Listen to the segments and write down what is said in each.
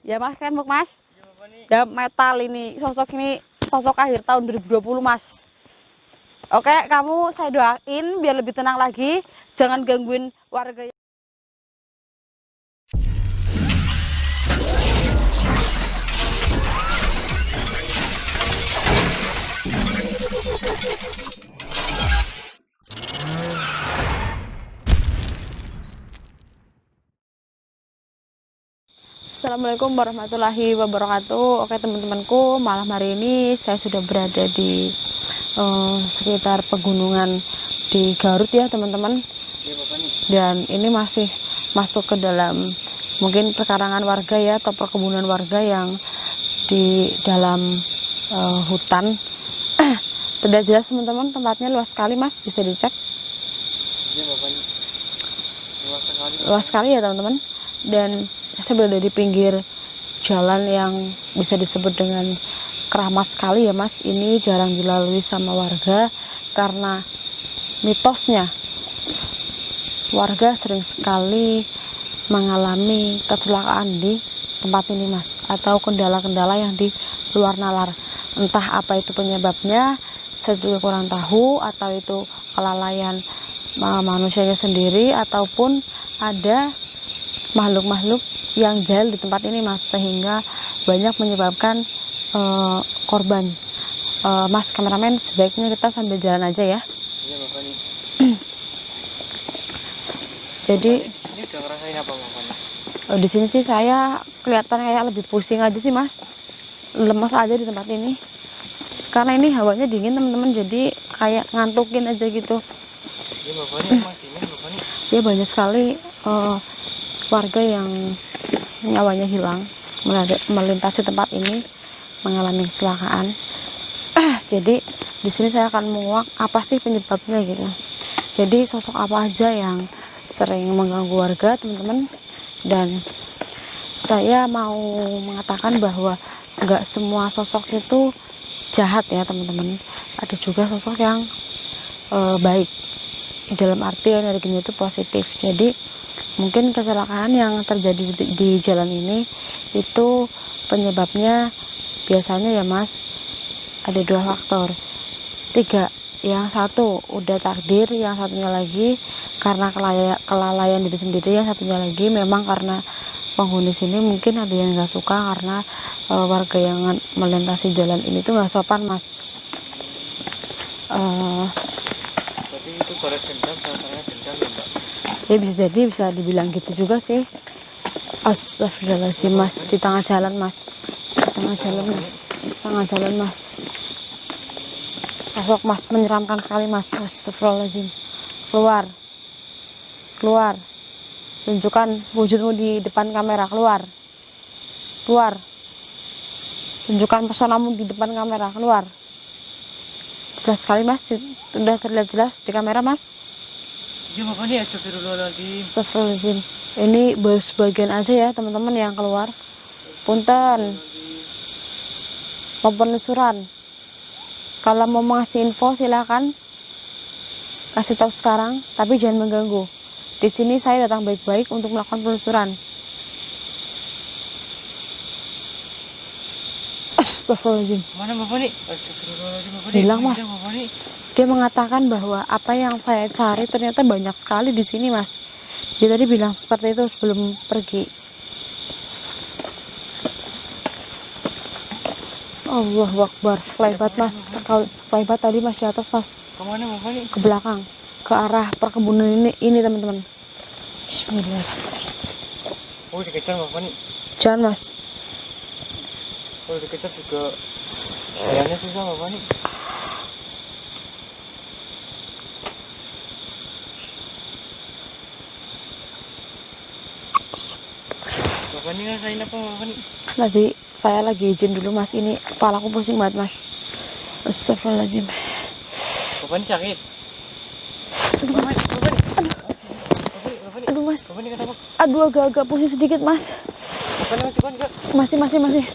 Ya Mas kan Mas? Ya metal ini, sosok ini sosok akhir tahun 2020 Mas. Oke, kamu saya doain biar lebih tenang lagi, jangan gangguin warga. Assalamualaikum warahmatullahi wabarakatuh. Oke teman-temanku, malam hari ini saya sudah berada di sekitar pegunungan di Garut ya teman-teman. Dan ini masih masuk ke dalam mungkin perkarangan warga ya, atau perkebunan warga yang di dalam hutan. Tidak jelas teman-teman, tempatnya luas sekali Mas, bisa dicek. Luas sekali ya teman-teman. Dan saya berada di pinggir jalan yang bisa disebut dengan keramat sekali ya Mas. Ini jarang dilalui sama warga karena mitosnya warga sering sekali mengalami kecelakaan di tempat ini Mas, atau kendala-kendala yang di luar nalar. Entah apa itu penyebabnya, saya juga kurang tahu, atau itu kelalaian manusianya sendiri ataupun ada makhluk-makhluk yang jahil di tempat ini Mas, sehingga banyak menyebabkan korban. Mas kameramen, sebaiknya kita sambil jalan aja ya. Iya makanya. Jadi ini udah ngerasain apa makanya? Di sini sih saya kelihatan kayak lebih pusing aja sih Mas, lemas aja di tempat ini karena ini hawanya dingin teman-teman, jadi kayak ngantukin aja gitu. Iya makanya emang dingin makanya. Ya banyak sekali warga yang nyawanya hilang melintasi tempat ini, mengalami kecelakaan. Jadi di sini saya akan menguak apa sih penyebabnya gitu. Jadi sosok apa aja yang sering mengganggu warga teman-teman, dan saya mau mengatakan bahwa nggak semua sosok itu jahat ya teman-teman. Ada juga sosok yang baik, dalam arti energinya itu positif. Jadi mungkin kecelakaan yang terjadi di jalan ini itu penyebabnya biasanya ya Mas ada 2 faktor, 3. Yang satu udah takdir, yang satunya lagi karena kelalaian diri sendiri, yang satunya lagi memang karena penghuni sini mungkin ada yang nggak suka karena warga yang melintasi jalan ini tuh nggak sopan Mas. Berarti itu balas dendam, sama dendam ya Mbak? Ya bisa jadi, bisa dibilang gitu juga sih. Astagfirullahaladzim Mas, di tengah jalan Mas, di tengah jalan Mas, di tengah jalan Mas. Sosok Mas menyeramkan sekali Mas. Astagfirullahaladzim. Keluar, keluar, tunjukkan wujudmu di depan kamera. Keluar, keluar, tunjukkan pesonamu di depan kamera. Keluar. Jelas sekali Mas, sudah terlihat jelas di kamera Mas. Iya makanya astagfirullahaladzim. Astagfirullahaladzim. Ini baru sebagian aja ya teman-teman yang keluar. Punten, mau penelusuran. Kalau mau ngasih info silakan kasih tahu sekarang, tapi jangan mengganggu. Di sini saya datang baik-baik untuk melakukan penelusuran. Astagfirullahaladzim. Mana Bapak nih? Astagfirullahaladzim Bapak nih. Bilang Mas. Bapak nih. Dia mengatakan bahwa apa yang saya cari ternyata banyak sekali di sini Mas. Dia tadi bilang seperti itu sebelum pergi. Allahu Akbar, sekelebat Mas. Kalau sekelebat tadi Mas di atas Mas. Kemana Bapak nih? Ke belakang, ke arah perkebunan ini teman-teman. Bismillahirrahmanirrahim. Oh dikejar Bapak nih. Jangan Mas. Kalau dikejar juga jalannya susah Bapak nih. Bapak nih ngerasain apa Bapak nih? Tadi saya lagi izin dulu Mas, ini kepalaku pusing banget Mas. Astagfirullahaladzim. Bapak nih sakit? Aduh Mas, Bapak nih kenapa? aduh agak-agak pusing sedikit Mas. Bapak nih masih kuat nggak? Masih.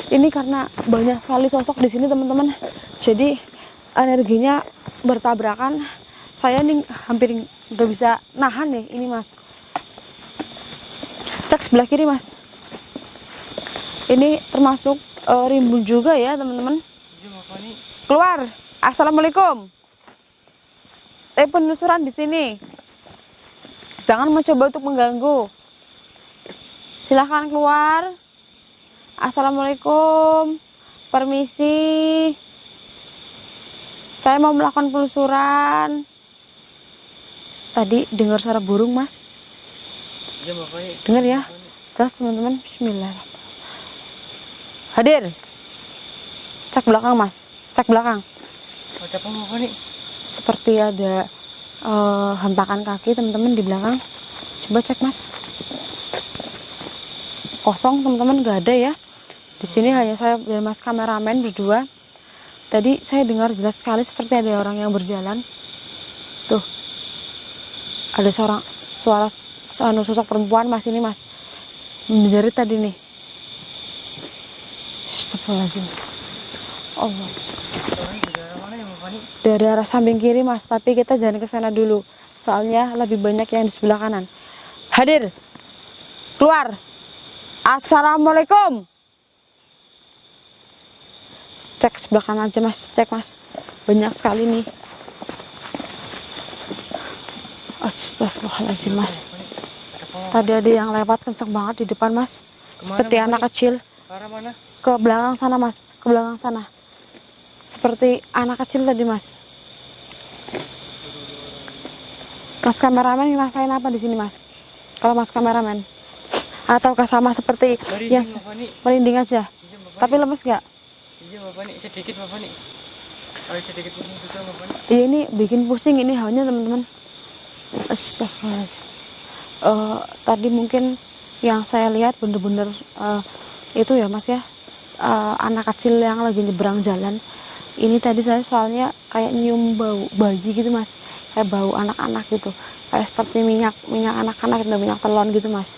Ini karena banyak sekali sosok di sini teman-teman. Jadi energinya bertabrakan. Saya nih hampir nggak bisa nahan nih ini Mas. Cek sebelah kiri Mas. Ini termasuk rimbun juga ya teman-teman. Iya Bapak nih. Keluar. Assalamualaikum. Penelusuran di sini. Jangan mencoba untuk mengganggu. Silahkan keluar. Assalamualaikum. Permisi. Saya mau melakukan penelusuran. Tadi dengar suara burung, Mas. Iya Bapak nih. Dengar ya. Terus teman-teman, bismillah. Hadir. Cek belakang, Mas. Cek belakang. Ada apa Bapak nih? Seperti ada hentakan kaki teman-teman di belakang. Coba cek, Mas. Kosong teman-teman, nggak ada ya. Di sini hanya saya dan Mas kameramen berdua. Tadi saya dengar jelas sekali seperti ada orang yang berjalan. Tuh. Ada suara sosok perempuan, Mas, ini, Mas. Menjerit tadi nih. Astagfirullahaladzim. Allah. Dari arah mana ya Bapak nih? Dari arah samping kiri, Mas, tapi kita jangan ke sana dulu. Soalnya lebih banyak yang di sebelah kanan. Hadir. Keluar. Assalamualaikum. Cek sebelah kanan aja, Mas. Cek, Mas. Banyak sekali nih. Astagfirullahaladzim, Mas. Tadi ada yang lewat kenceng banget di depan, Mas. Seperti anak kecil. Arah mana? Ke belakang sana, Mas. Ke belakang sana. Seperti anak kecil tadi, Mas. Mas kameramen ngerasain apa di sini, Mas? Kalau Mas kameramen, ataukah sama seperti yang merinding aja? Iya Bapak. Tapi lemes nggak? Iya Bapak nih, sedikit Bapak nih. Ada sedikit pusing juga Bapak nih. Iya, ini bikin pusing ini hawanya teman-teman. Astagfirullahaladzim. Tadi mungkin yang saya lihat bener-bener itu ya, Mas ya, anak kecil yang lagi nyebrang jalan. Ini tadi saya soalnya kayak nyium bau bayi gitu, Mas. Kayak bau anak-anak gitu. Kayak seperti minyak anak-anak gitu, minyak telon gitu, Mas.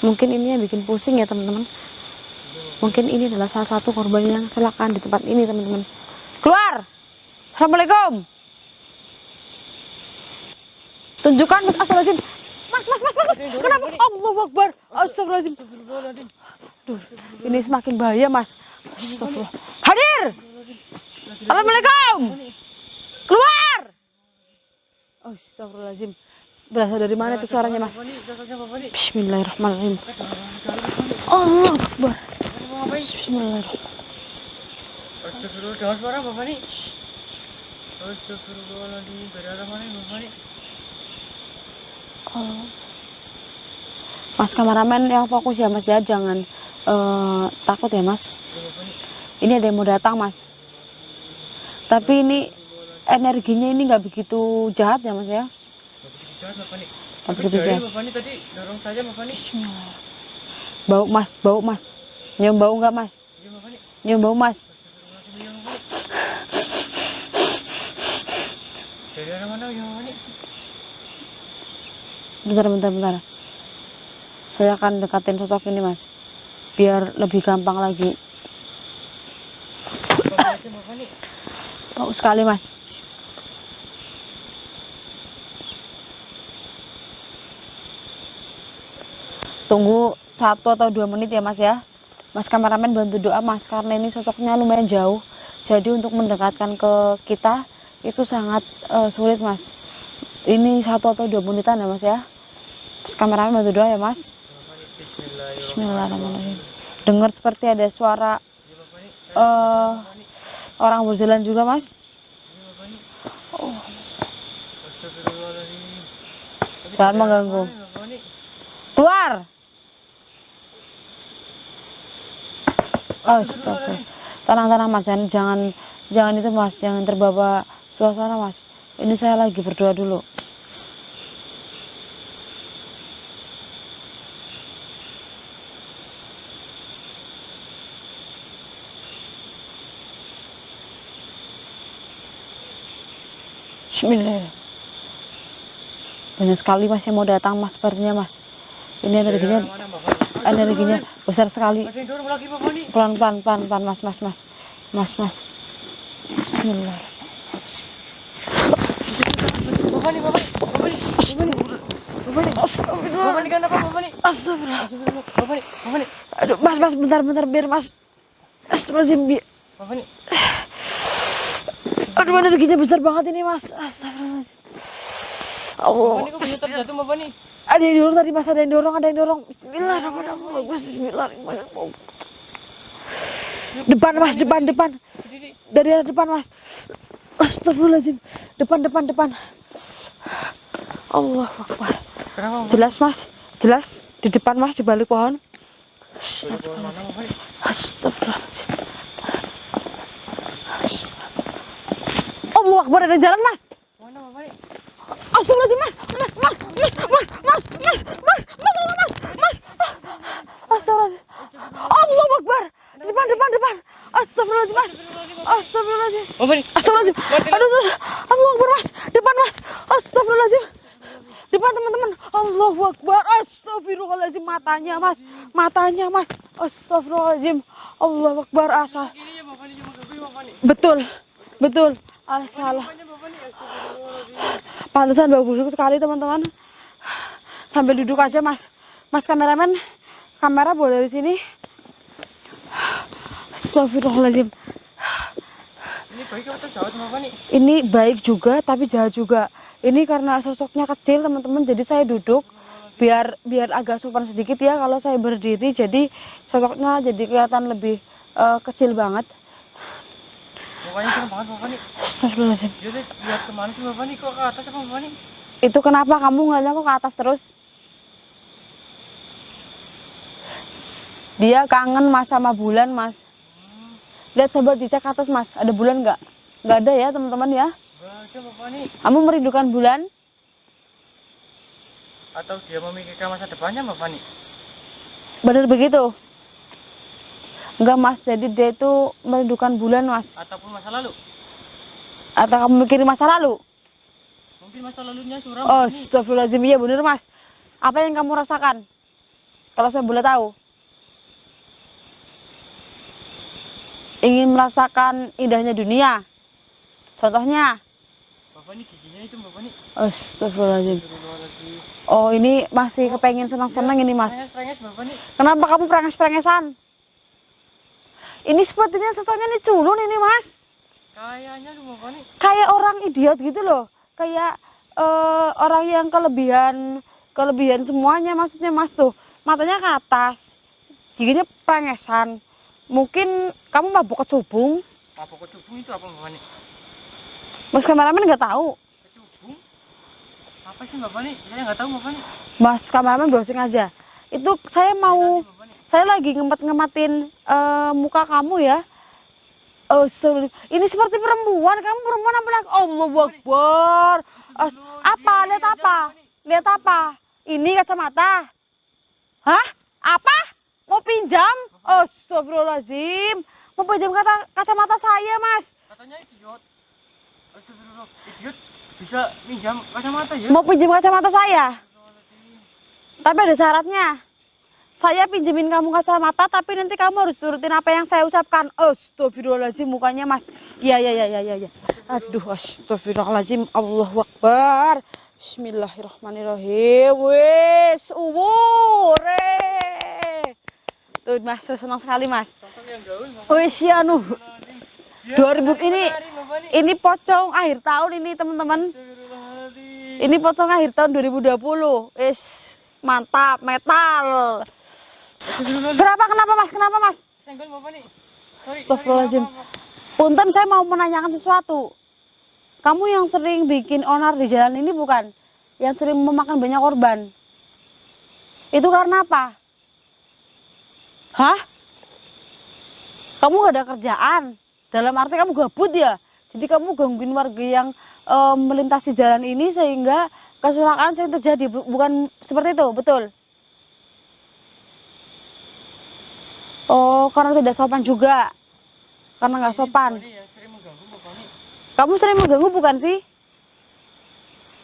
Mungkin ini yang bikin pusing ya, teman-teman. Mungkin ini adalah salah satu korban yang kecelakaan di tempat ini, teman-teman. Keluar. Assalamualaikum. Tunjukkan, Mas. Astagfirullahaladzim. Mas. Kenapa? Allahu Akbar. Astagfirullahaladzim. Aduh, ini semakin bahaya, Mas. Astagfirullah. Hadir. Assalamualaikum. Keluar. Astagfirullahaladzim. Berasal dari mana itu suaranya, Mas? Bismillahirrahmanirrahim. Allahu Akbar. Bismillahirrahmanirrahim. Astagfirullah, dengar suara Bapak nih. Astagfirullahaladzim, dari arah mana ya Bapak nih? Mas kameramen yang fokus ya, Mas ya, jangan takut ya, Mas. Ini ada yang mau datang, Mas. Tapi ini energinya ini nggak begitu jahat ya, Mas ya. Jahat Bapak nih. Nggak begitu jahat. Bapak nih tadi dorong saja Bapak nih. Bau, Mas. Nyium bau nggak, Mas? Iya Bapak nih. Nyium bau, Mas. Dari arah mana ya Bapak nih? Bentar. Saya akan dekatin sosok ini, Mas. Biar lebih gampang lagi. Bapak nih. Bau sekali, Mas. Tunggu 1 atau 2 menit ya, Mas ya. Mas kameramen bantu doa, Mas, karena ini sosoknya lumayan jauh. Jadi untuk mendekatkan ke kita itu sangat sulit, Mas. Ini 1 atau 2 menitan ya, Mas ya. Mas kameramen bantu doa ya, Mas. Bismillahirrahmanirrahim. Dengar seperti ada suara orang berjalan juga, Mas. Oh. Jangan mengganggu. Keluar. Astagfirullah. Tenang, Mas. Jangan itu, Mas. Jangan terbawa suasana, Mas. Ini saya lagi berdoa dulu. Bismillah. Banyak sekali, Mas, yang mau datang, Mas, sepertinya, Mas. Ini energinya besar sekali. Pelan, Mas. Bismillah. Bapak nih. Astagfirullah. Bapak nih kenapa Bapak nih? Astagfirullah. Astagfirullah. Bapak nih. Aduh, Mas, bentar biar Mas. Astagfirullahaladzim. Bapak nih. Aduh, ada giginya besar banget ini, Mas. Astagfirullahaladzim. Allah. Bapak nih kok bisa terjatuh Bapak nih? Ada yang dorong tadi, Mas. Ada yang dorong. Bismillahirrahmanirrahim. Bagus, bismillahirrahmanirrahim. Depan, Mas. Depan. Dari arah depan, Mas. Astagfirullahaladzim. Depan. Allah Akbar. Kenapa Bapak? Jelas, Mas. Jelas. Di depan, Mas. Di balik pohon. Bapak mana Bapak nih? Astagfirullahaladzim. Allah Akbar, ada jalan, Mas. Mana Bapak nih? Astagfirullahaladzim, Mas. Astagfirullahaladzim. Allah Akbar. Depan. Astagfirullahaladzim, Mas. Astagfirullahaladzim. Bapak nih. Astagfirullahaladzim. Aduh. Allah Akbar, Mas. Depan, Mas. Astagfirullahaladzim. Depan, teman-teman. Allahu Akbar. Astagfirullahaladzim. Matanya, Mas. Astagfirullahaladzim. Allahu Akbar. Asal. Ini ya Bapak nih cuma gabi Bapak nih. Betul. Salah. Bapak nih. Astagfirullahaladzim. Pantesan bau busuk sekali, teman-teman. Sambil duduk aja, Mas. Mas kameramen, kamera boleh dari sini. Astagfirullahaladzim. Ini baik atau jahat Bapak nih? Ini baik juga, tapi jahat juga. Ini karena sosoknya kecil, teman-teman. Jadi saya duduk biar agak sopan sedikit ya. Kalau saya berdiri, jadi sosoknya jadi kelihatan lebih kecil banget. Mukanya serem banget Bapak nih. Astagfirullahaladzim. Dia lihat kemana sih Bapak nih? Kok ke atas apa Bapak nih? Itu kenapa kamu ngeliatnya kok ke atas terus? Dia kangen, Mas, sama bulan, Mas. Lihat, coba dicek atas, Mas. Ada bulan nggak? Nggak ada ya, teman-teman ya. Nggak ada Bapak nih. Kamu merindukan bulan? Atau dia memikirkan masa depannya Bapak nih? Benar begitu? Enggak, Mas. Jadi dia itu merindukan bulan, Mas. Ataupun masa lalu? Atau kamu mikirin masa lalu? Mungkin masa lalunya suram Oh, Bapak nih. astagfirullahaladzim. Iya, benar, Mas. Apa yang kamu rasakan? Kalau saya boleh tahu. Ingin merasakan indahnya dunia. Contohnya? Bapak nih giginya itu Bapak nih. Astagfirullahaladzim. Astagfirullahaladzim. Oh, ini masih kepengen senang-senang ini, Mas. Prenges Bapak nih. Kenapa kamu prenges-prengesan? Ini sepertinya sosoknya nih culun ini, Mas. Kayaknya lu Bapak nih. Kayak orang idiot gitu loh. Kayak orang yang kelebihan semuanya, maksudnya, Mas, tuh. Matanya ke atas. Giginya prengesan. Mungkin kamu mabuk kecubung. Mabuk kecubung itu apa Bapak nih? Mas kameramen nggak tahu. Kecubung? Apa sih Bapak nih? Saya nggak tahu Bapak nih. Mas kameramen browsing aja. Itu saya mau, Bapak nih. saya lagi ngematin muka kamu ya. Sorry. Ini seperti perempuan. Kamu perempuan apa lagi? Allahu Akbar. Apa? Lihat apa? Lihat apa? Ini kacamata. Hah? Apa? Mau pinjam? Astagfirullahaladzim. Mau pinjam kacamata saya, Mas. Katanya idiot. Astagfirullah. Idiot bisa minjam kacamata ya? Mau pinjam kacamata saya. Tapi ada syaratnya. Saya pinjemin kamu kacamata, tapi nanti kamu harus turutin apa yang saya ucapkan. Astagfirullahaladzim, mukanya, Mas. Ya. Aduh, astagfirullahaladzim. Allahu Akbar. Bismillahirrahmanirrahim. Wes, tuh, Mas, senang sekali, Mas. Tonton yang gaul Bapak. Wes, ya, 2000 ini Bapak nih. ini pocong akhir tahun ini, teman-teman. Astagfirullahaladzim. Ini pocong akhir tahun 2020. Wes, mantap, metal. Astagfirullahaladzim. Kenapa, Mas? Senggol Bapak nih. Sorry, Astagfirullahaladzim. maaf, maaf. Punten, saya mau menanyakan sesuatu. Kamu yang sering bikin onar di jalan ini bukan? Yang sering memakan banyak korban. Itu karena apa? Hah? Kamu gak ada kerjaan? Dalam arti kamu gabut ya? Jadi kamu gangguin warga yang melintasi jalan ini sehingga kecelakaan sering terjadi. Bukan seperti itu, betul? Oh, karena tidak sopan juga. Karena nggak sopan. Bapak nih yang sering mengganggu Bapak nih. Kamu sering mengganggu bukan sih?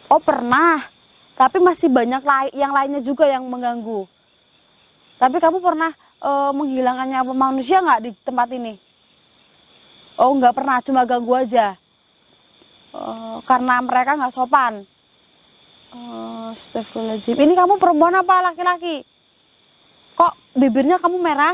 Oh, pernah. Tapi masih banyak yang lainnya juga yang mengganggu. Tapi kamu pernah menghilangkan nyawa manusia nggak di tempat ini? Oh, nggak pernah, cuma ganggu aja. Karena mereka nggak sopan. Astagfirullahaladzim. Ini kamu perempuan apa laki-laki? Kok bibirnya kamu merah?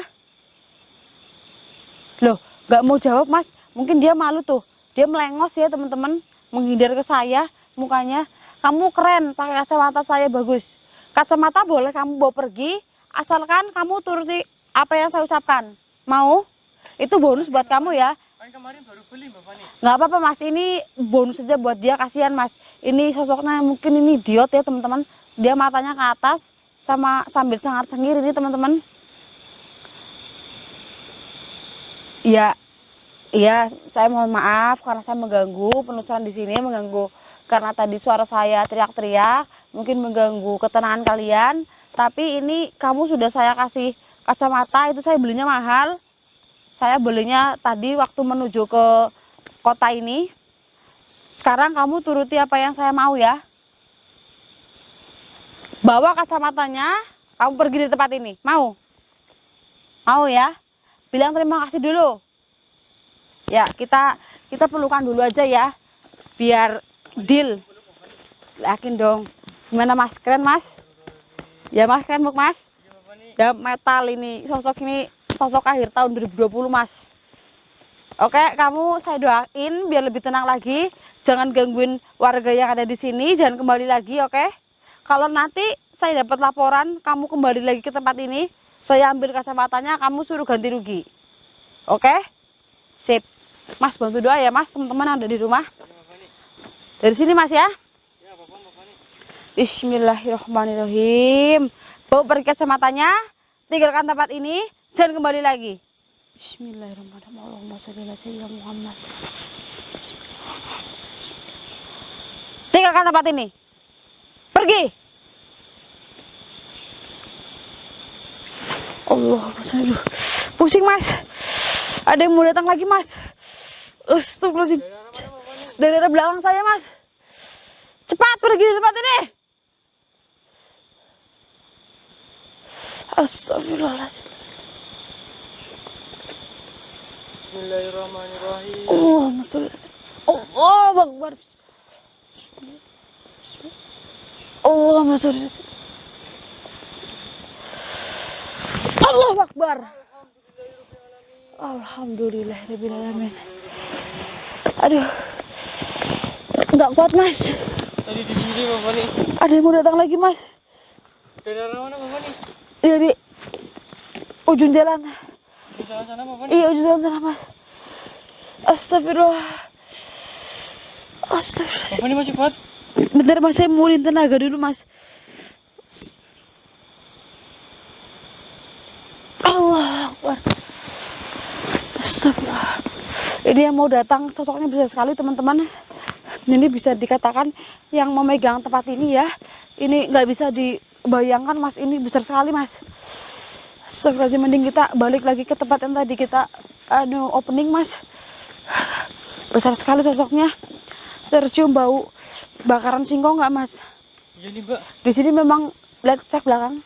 Loh, nggak mau jawab mas. Mungkin dia malu tuh. Dia melengos ya teman-teman, menghindar ke saya mukanya. Kamu keren, pakai kacamata saya bagus. Kacamata boleh kamu bawa pergi, asalkan kamu turuti apa yang saya ucapkan. Mau? Itu bonus buat kamu ya. Kan kemarin baru beli Mbak Fani. Nggak apa-apa mas, ini bonus saja buat dia, kasihan mas. Ini sosoknya mungkin ini idiot ya teman-teman. Dia matanya ke atas sama sambil cengar-cengir ini teman-teman. Iya, iya, saya mohon maaf karena saya mengganggu penelusuran di sini, mengganggu karena tadi suara saya teriak-teriak, mungkin mengganggu ketenangan kalian. Tapi ini kamu sudah saya kasih kacamata, itu saya belinya mahal. Saya belinya tadi waktu menuju ke kota ini. Sekarang kamu turuti apa yang saya mau ya. Bawa kacamatanya, kamu pergi di tempat ini. Mau? Mau ya? Bilang terima kasih dulu. Ya, kita perlukan dulu aja ya. Biar deal. Yakin dong. Gimana mas? Keren mas? Ya mas, keren mas? Ya metal ini. Sosok ini sosok akhir tahun 2020 mas. Oke, kamu saya doain biar lebih tenang lagi. Jangan gangguin warga yang ada di sini. Jangan kembali lagi, oke? Kalau nanti saya dapat laporan kamu kembali lagi ke tempat ini, saya ambil kacamatanya, kamu suruh ganti rugi. Oke? Sip. Mas bantu doa ya mas, teman-teman ada di rumah. Dari sini mas ya. Bismillahirrahmanirrahim. Bawa pergi kacamatanya, tinggalkan tempat ini, jangan kembali lagi. Bismillahirrahmanirrahim. Allahumma sholli ala sayyidina Muhammad. Tinggalkan tempat ini. Pergi. Allahumma sholli. Pusing mas. Ada yang mau datang lagi mas. Astagfirullahaladzim. Dari arah belakang saya mas. Cepat pergi dari tempat ini. Astagfirullahaladzim. Bismillahirrahmanirrahim. Allahumma sholli ala sayyidina. Allahu akbar. Allahumma sholli ala sayyidina. Allahu akbar. Alhamdulillahirrahmanirrahim. Aduh, nggak kuat mas. Tadi di sini Mbak Fani. Ada yang mau datang lagi mas. Dari arah mana Mbak Fani? Dari ujung jalan. Di sana Mbak Fani. Iya ujung jalan sana mas. Astagfirullah. Astagfirullah. Mbak Fani masih kuat? Bentar mas, saya mulin tenaga dulu mas. Allah Akbar. Astagfirullah. Ini yang mau datang sosoknya besar sekali teman-teman. Ini bisa dikatakan yang memegang tempat ini ya. Ini nggak bisa dibayangkan mas, ini besar sekali mas. Astagfirullahaladzim, mending kita balik lagi ke tempat yang tadi kita opening mas. Besar sekali sosoknya. Tercium bau bakaran singkong nggak mas? Iya nih Mbak. Di sini memang lihat cek belakang.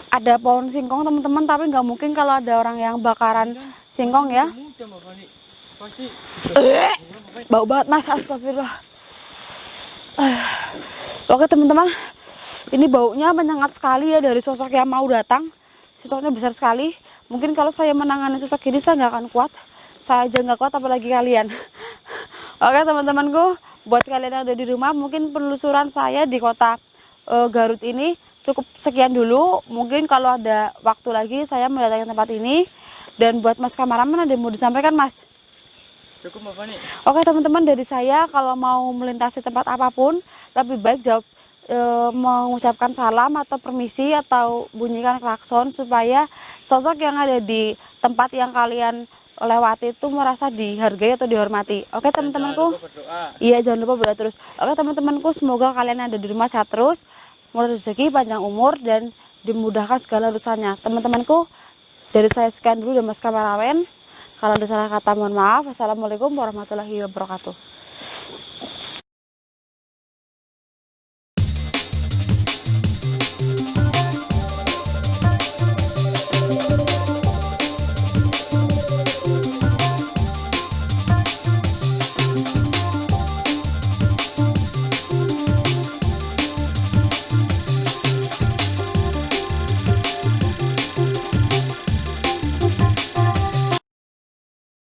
Ada pohon singkong teman-teman, tapi nggak mungkin kalau ada orang yang bakaran singkong ya. Muda Mbak Fani. Pasti. Bau banget mas, astagfirullah. Oke teman-teman, ini baunya menyengat sekali ya dari sosok yang mau datang. Sosoknya besar sekali. Mungkin kalau saya menangani sosok ini saya nggak akan kuat. Saya aja nggak kuat apalagi kalian. Oke teman-temanku, buat kalian yang ada di rumah, mungkin penelusuran saya di kota Garut ini cukup sekian dulu. Mungkin kalau ada waktu lagi saya mendatangi tempat ini. Dan buat mas kameramen, ada yang mau disampaikan mas? Cukup Mbak Fani. Oke teman-teman, dari saya kalau mau melintasi tempat apapun, lebih baik jawab mengucapkan salam atau permisi atau bunyikan klakson supaya sosok yang ada di tempat yang kalian lewati itu merasa dihargai atau dihormati. Oke teman-temanku. Iya, jangan lupa berdoa terus. Oke teman-temanku, semoga kalian ada di rumah sehat terus, murah rezeki, panjang umur, dan dimudahkan segala urusannya. Teman-temanku, dari saya sekian dulu dan mas kameramen. Kalau ada salah kata mohon maaf. Assalamualaikum warahmatullahi wabarakatuh.